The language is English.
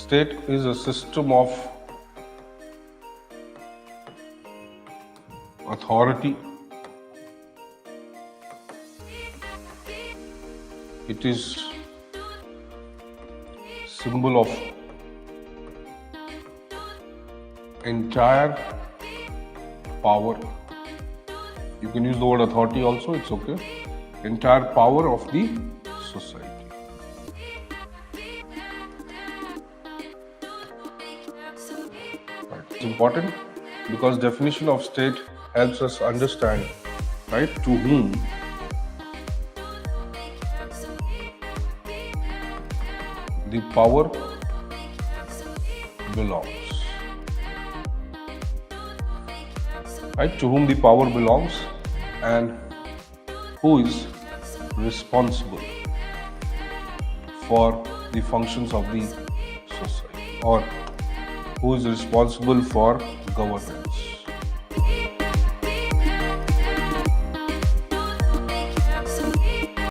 State is a system of authority. It is symbol of entire power. You can use the word authority also, it's okay. Entire power of the society. Right. It's important because definition of state helps us understand, right, to whom the power belongs. Right, to whom the power belongs and who is responsible for the functions of the society, or who is responsible for governance.